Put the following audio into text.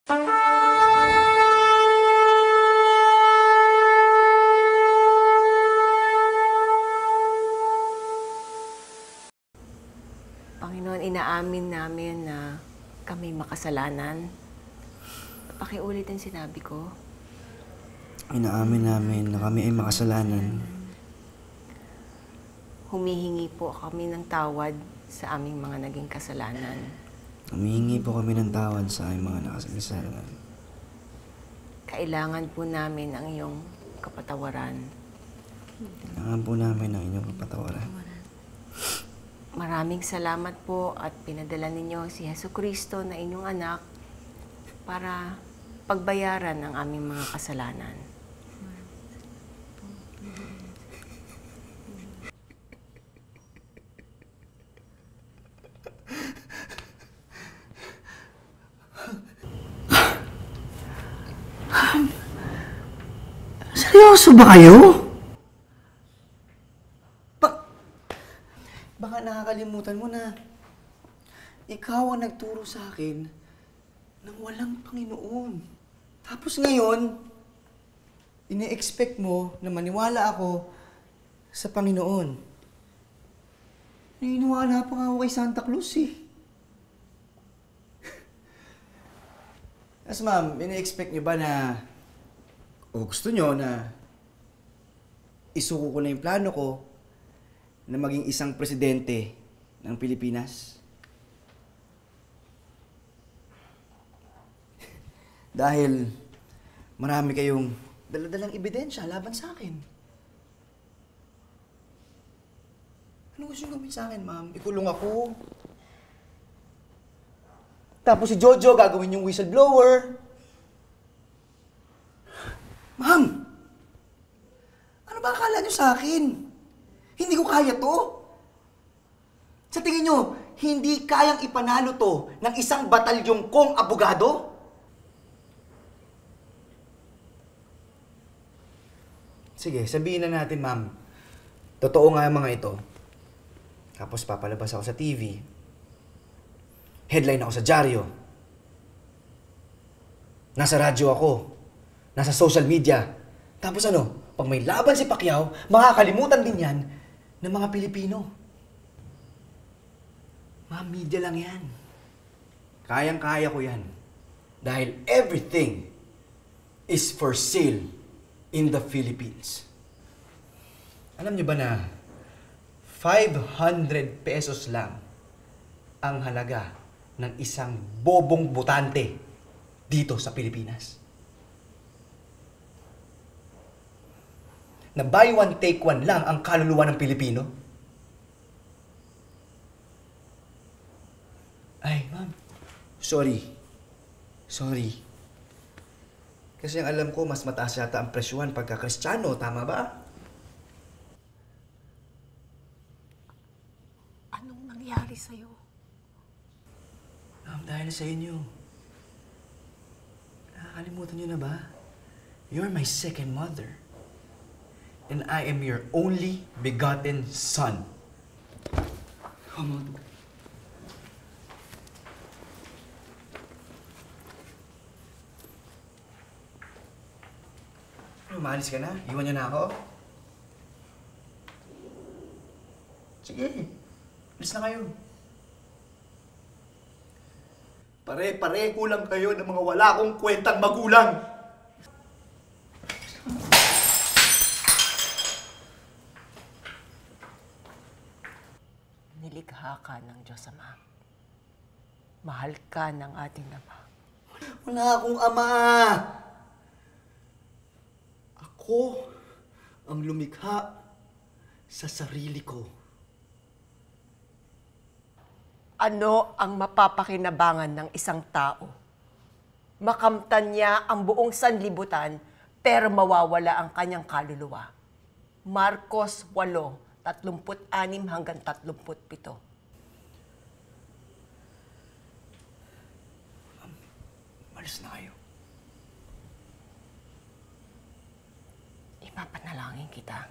Panginoon, inaamin namin na kami makasalanan. Pakiulit ang sinabi ko. Inaamin namin na kami ay makasalanan. Humihingi po kami ng tawad sa aming mga naging kasalanan. Humihingi po kami ng tawad sa aming mga nakasalanan. Kailangan po namin ang iyong kapatawaran. Kailangan po namin ang inyong kapatawaran. Maraming salamat po at pinadala ninyo si Jesucristo na inyong anak para pagbayaran ang aming mga kasalanan. Seryoso ba kayo? Baka nakakalimutan mo na ikaw ang nagturo sa akin ng walang Panginoon. Tapos ngayon, ine-expect mo na maniwala ako sa Panginoon. Naniniwala pa nga ako kay Santa Claus eh. As ma'am, ine-expect niyo ba na o gusto niyo na isuko ko na yung plano ko na maging isang presidente ng Pilipinas? Dahil marami kayong daladalang ebidensya laban sa akin. Ano gusto niyo gawin sa akin, ma'am? Ikulong ako. Tapos si Jojo gagawin yung whistleblower. Ma'am! Ano ba akala niyo sa akin? Hindi ko kaya to. Sa tingin niyo, hindi kayang ipanalo to ng isang batalyong kong abogado? Sige, sabihin na natin, ma'am. Totoo nga yung mga ito. Tapos papalabas ako sa TV. Headline ako sa dyaryo. Nasa radyo ako. Nasa social media. Tapos ano, pag may laban si Pacquiao, makakalimutan din yan ng mga Pilipino. Ma'am, media lang yan. Kayang-kaya ko yan. Dahil everything is for sale in the Philippines. Alam niyo ba na 500 pesos lang ang halaga ng isang bobong botante dito sa Pilipinas? Na buy one, take one lang ang kaluluwa ng Pilipino? Ay, ma'am. Sorry. Kasi ang alam ko, mas mataas yata ang presyuhan pagka Kristiyano. Tama ba? Anong nangyari sa'yo? Ma'am, dahil sa inyo. Nakakalimutan niyo na ba? You're my second mother. And I am your only begotten son. Come on. Umalis ka na? Iwan niyo na ako? Sige. Alis na kayo. Pare-pare kulang kayo ng mga wala akong kwentang magulang. Nilikha ka ng Diyos Ama. Mahal ka ng ating Ama. Wala akong ama. Ako ang lumikha sa sarili ko. Ano ang mapapakinabangan ng isang tao? Makamtan niya ang buong sanlibutan pero mawawala ang kanyang kaluluwa. Marcos 8:36 hanggang 37. Malis na kayo. Ipapanalangin kita.